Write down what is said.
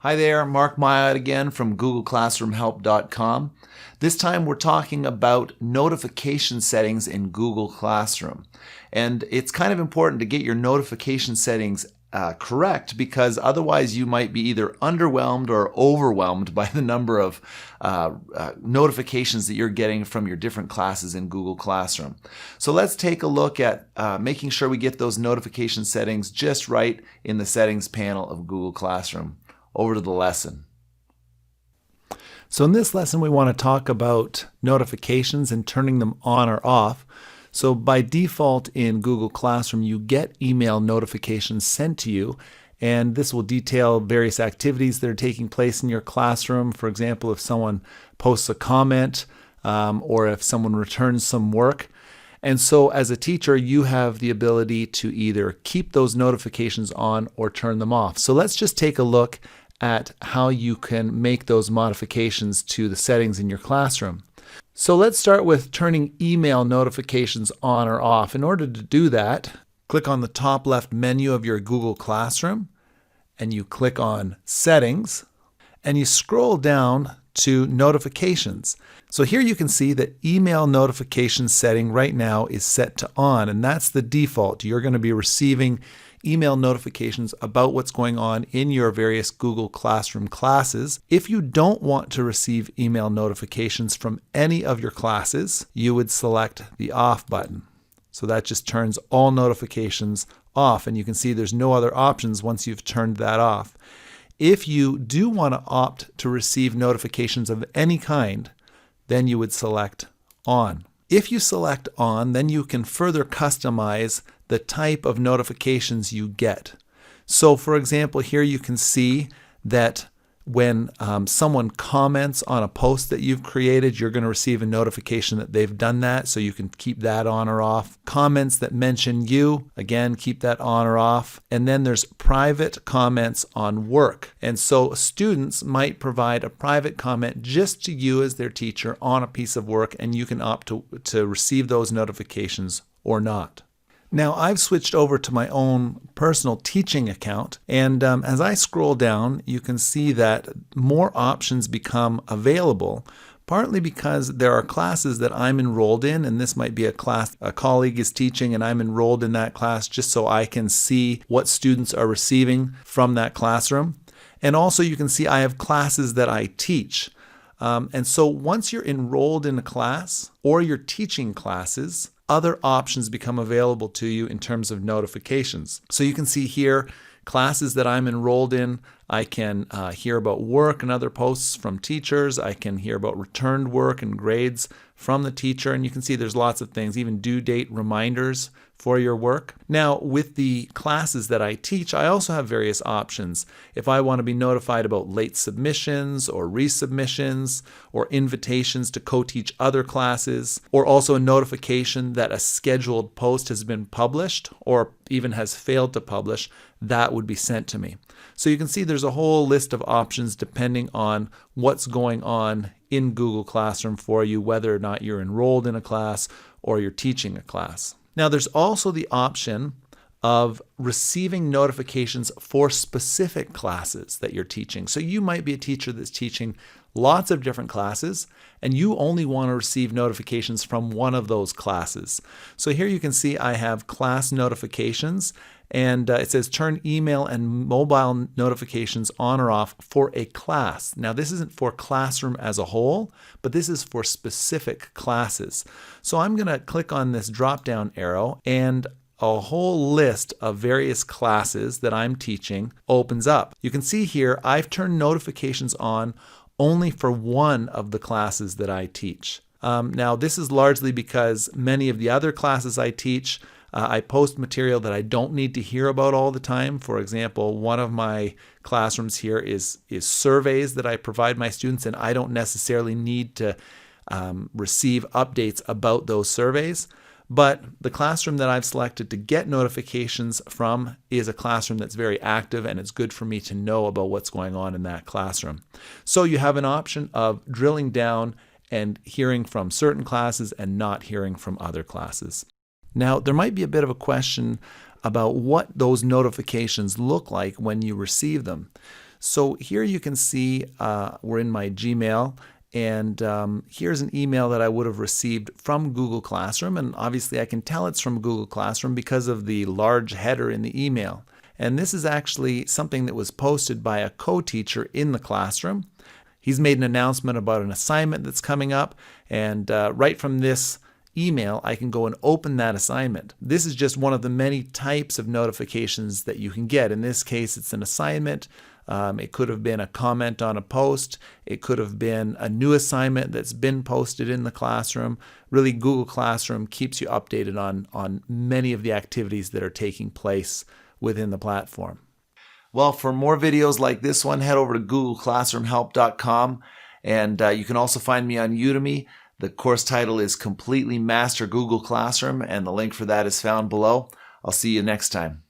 Hi there, Mark Myatt again from GoogleClassroomHelp.com. This time we're talking about notification settings in Google Classroom. And it's kind of important to get your notification settings correct, because otherwise you might be either underwhelmed or overwhelmed by the number of notifications that you're getting from your different classes in Google Classroom. So let's take a look at making sure we get those notification settings just right in the settings panel of Google Classroom. Over to the lesson. So in this lesson we want to talk about notifications and turning them on or off. So by default in Google Classroom you get email notifications sent to you, and this will detail various activities that are taking place in your classroom. For example, if someone posts a comment or if someone returns some work. And so as a teacher, you have the ability to either keep those notifications on or turn them off. So let's just take a look at how you can make those modifications to the settings in your classroom. So let's start with turning email notifications on or off. In order to do that, click on the top left menu of your Google Classroom and you click on Settings and you scroll down to Notifications. So here you can see that email notification setting right now is set to on, and that's the default. You're going to be receiving email notifications about what's going on in your various Google Classroom classes. If you don't want to receive email notifications from any of your classes, you would select the off button. So that just turns all notifications off, and you can see there's no other options once you've turned that off. If you do want to opt to receive notifications of any kind, then you would select on. If you select on, then you can further customize the type of notifications you get. So for example, here you can see that when someone comments on a post that you've created, you're going to receive a notification that they've done that, so you can keep that on or off. Comments that mention you, again, keep that on or off. And then there's private comments on work. And so students might provide a private comment just to you as their teacher on a piece of work, and you can opt to receive those notifications or not. Now I've switched over to my own personal teaching account, and as I scroll down you can see that more options become available, partly because there are classes that I'm enrolled in, and this might be a class a colleague is teaching and I'm enrolled in that class just so I can see what students are receiving from that classroom. And also you can see I have classes that I teach. And so once you're enrolled in a class or you're teaching classes, other options become available to you in terms of notifications. So you can see here classes that I'm enrolled in. I can hear about work and other posts from teachers. I can hear about returned work and grades from the teacher. And you can see there's lots of things, even due date reminders for your work. Now, with the classes that I teach, I also have various options. If I want to be notified about late submissions or resubmissions or invitations to co-teach other classes, or also a notification that a scheduled post has been published or even has failed to publish, that would be sent to me. So you can see there's a whole list of options depending on what's going on in Google Classroom for you, whether or not you're enrolled in a class or you're teaching a class. Now there's also the option of receiving notifications for specific classes that you're teaching. So you might be a teacher that's teaching lots of different classes and you only want to receive notifications from one of those classes. So here you can see I have class notifications, and it says turn email and mobile notifications on or off for a class. Now this isn't for classroom as a whole, but this is for specific classes. So I'm going to click on this drop down arrow, and a whole list of various classes that I'm teaching opens up. You can see here I've turned notifications on only for one of the classes that I teach. Now this is largely because many of the other classes I teach, I post material that I don't need to hear about all the time. For example, one of my classrooms here is surveys that I provide my students, and I don't necessarily need to receive updates about those surveys. But the classroom that I've selected to get notifications from is a classroom that's very active, and it's good for me to know about what's going on in that classroom. So you have an option of drilling down and hearing from certain classes and not hearing from other classes. Now, there might be a bit of a question about what those notifications look like when you receive them. So here you can see we're in my Gmail, and here's an email that I would have received from Google Classroom, and obviously I can tell it's from Google Classroom because of the large header in the email. And this is actually something that was posted by a co-teacher in the classroom. He's made an announcement about an assignment that's coming up, and right from this email, I can go and open that assignment. This is just one of the many types of notifications that you can get. In this case, it's an assignment. It could have been a comment on a post. It could have been a new assignment that's been posted in the classroom. Really, Google Classroom keeps you updated on many of the activities that are taking place within the platform. Well, for more videos like this one, head over to googleclassroomhelp.com, and you can also find me on Udemy. The course title is Completely Master Google Classroom, and the link for that is found below. I'll see you next time.